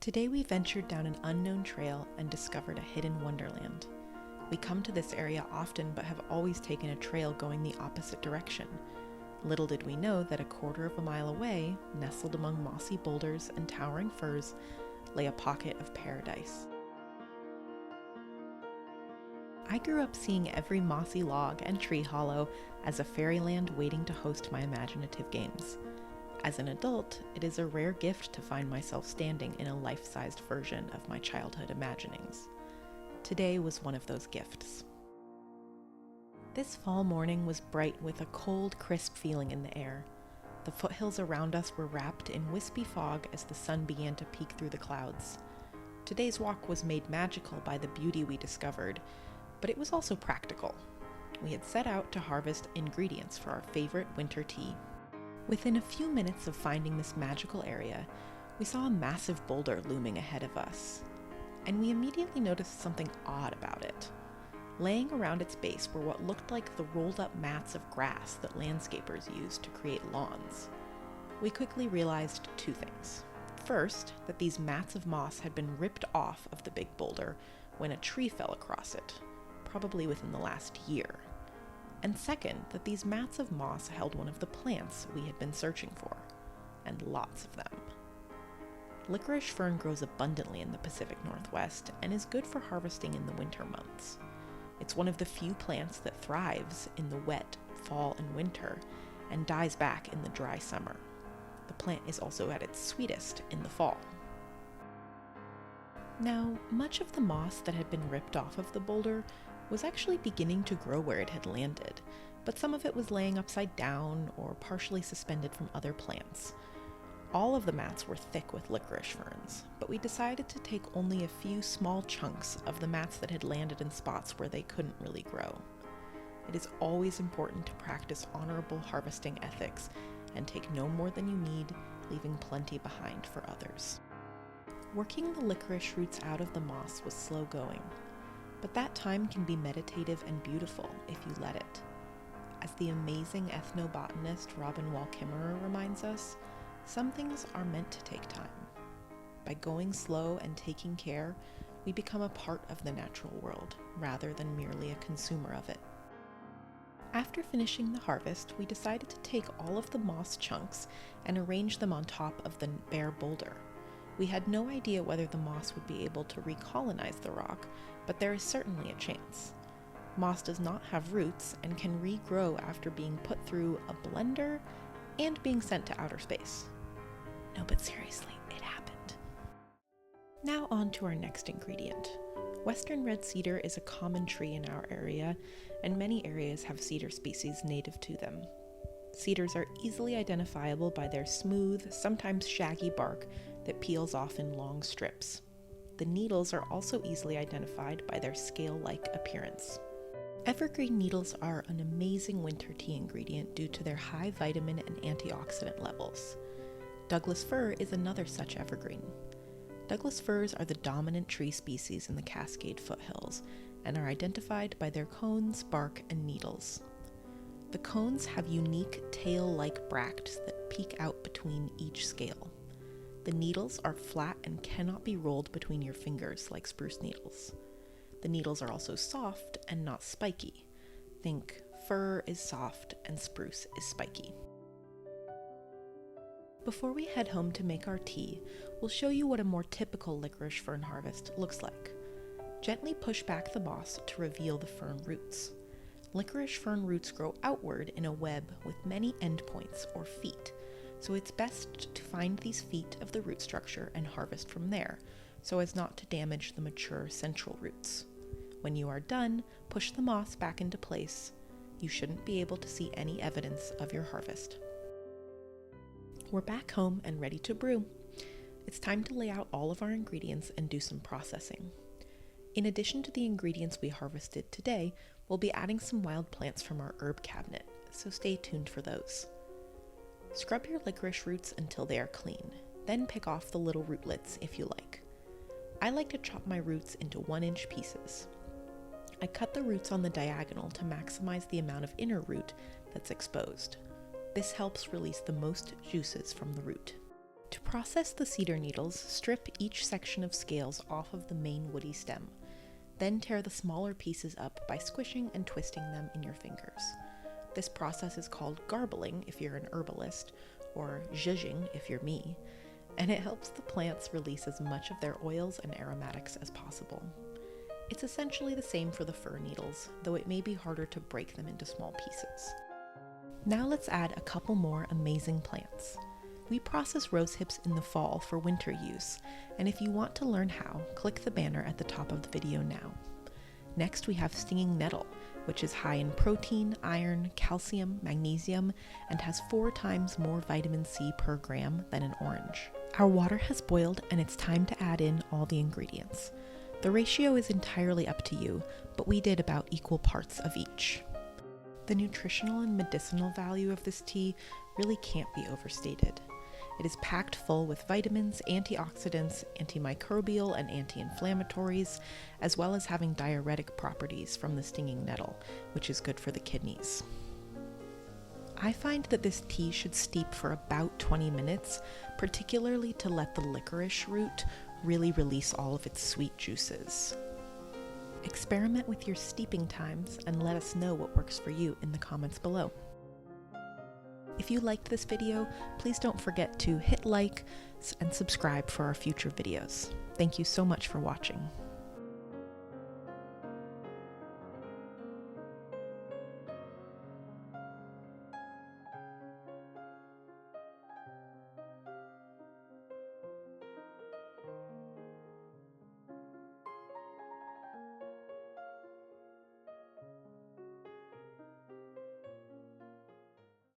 Today we ventured down an unknown trail and discovered a hidden wonderland. We come to this area often but have always taken a trail going the opposite direction. Little did we know that a quarter of a mile away, nestled among mossy boulders and towering firs, lay a pocket of paradise. I grew up seeing every mossy log and tree hollow as a fairyland waiting to host my imaginative games. As an adult, it is a rare gift to find myself standing in a life-sized version of my childhood imaginings. Today was one of those gifts. This fall morning was bright with a cold, crisp feeling in the air. The foothills around us were wrapped in wispy fog as the sun began to peek through the clouds. Today's walk was made magical by the beauty we discovered, but it was also practical. We had set out to harvest ingredients for our favorite winter tea. Within a few minutes of finding this magical area, we saw a massive boulder looming ahead of us, and we immediately noticed something odd about it. Laying around its base were what looked like the rolled-up mats of grass that landscapers use to create lawns. We quickly realized two things. First, that these mats of moss had been ripped off of the big boulder when a tree fell across it, probably within the last year. And second, that these mats of moss held one of the plants we had been searching for, and lots of them. Licorice fern grows abundantly in the Pacific Northwest and is good for harvesting in the winter months. It's one of the few plants that thrives in the wet fall and winter and dies back in the dry summer. The plant is also at its sweetest in the fall. Now, much of the moss that had been ripped off of the boulder was actually beginning to grow where it had landed, but some of it was laying upside down or partially suspended from other plants. All of the mats were thick with licorice ferns, but we decided to take only a few small chunks of the mats that had landed in spots where they couldn't really grow. It is always important to practice honorable harvesting ethics and take no more than you need, leaving plenty behind for others. Working the licorice roots out of the moss was slow going, but that time can be meditative and beautiful if you let it. As the amazing ethnobotanist Robin Wall Kimmerer reminds us, some things are meant to take time. By going slow and taking care, we become a part of the natural world, rather than merely a consumer of it. After finishing the harvest, we decided to take all of the moss chunks and arrange them on top of the bare boulder. We had no idea whether the moss would be able to recolonize the rock, but there is certainly a chance. Moss does not have roots and can regrow after being put through a blender and being sent to outer space. No, but seriously, it happened. Now on to our next ingredient. Western red cedar is a common tree in our area, and many areas have cedar species native to them. Cedars are easily identifiable by their smooth, sometimes shaggy bark that peels off in long strips. The needles are also easily identified by their scale-like appearance. Evergreen needles are an amazing winter tea ingredient due to their high vitamin and antioxidant levels. Douglas fir is another such evergreen. Douglas firs are the dominant tree species in the Cascade foothills and are identified by their cones, bark, and needles. The cones have unique tail-like bracts that peek out between each scale. The needles are flat and cannot be rolled between your fingers like spruce needles. The needles are also soft and not spiky. Think fir is soft and spruce is spiky. Before we head home to make our tea, we'll show you what a more typical licorice fern harvest looks like. Gently push back the moss to reveal the fern roots. Licorice fern roots grow outward in a web with many endpoints or feet, so it's best to find these feet of the root structure and harvest from there, so as not to damage the mature central roots. When you are done, push the moss back into place. You shouldn't be able to see any evidence of your harvest. We're back home and ready to brew. It's time to lay out all of our ingredients and do some processing. In addition to the ingredients we harvested today, we'll be adding some wild plants from our herb cabinet, so stay tuned for those. Scrub your licorice roots until they are clean, then pick off the little rootlets if you like. I like to chop my roots into 1-inch pieces. I cut the roots on the diagonal to maximize the amount of inner root that's exposed. This helps release the most juices from the root. To process the cedar needles, strip each section of scales off of the main woody stem. Then tear the smaller pieces up by squishing and twisting them in your fingers. This process is called garbling if you're an herbalist, or zhuzhing if you're me, and it helps the plants release as much of their oils and aromatics as possible. It's essentially the same for the fir needles, though it may be harder to break them into small pieces. Now let's add a couple more amazing plants. We process rose hips in the fall for winter use, and if you want to learn how, click the banner at the top of the video now. Next we have stinging nettle, which is high in protein, iron, calcium, magnesium, and has 4 times more vitamin C per gram than an orange. Our water has boiled and it's time to add in all the ingredients. The ratio is entirely up to you, but we did about equal parts of each. The nutritional and medicinal value of this tea really can't be overstated. It is packed full with vitamins, antioxidants, antimicrobial and anti-inflammatories, as well as having diuretic properties from the stinging nettle, which is good for the kidneys. I find that this tea should steep for about 20 minutes, particularly to let the licorice root really release all of its sweet juices. Experiment with your steeping times and let us know what works for you in the comments below. If you liked this video, please don't forget to hit like and subscribe for our future videos. Thank you so much for watching.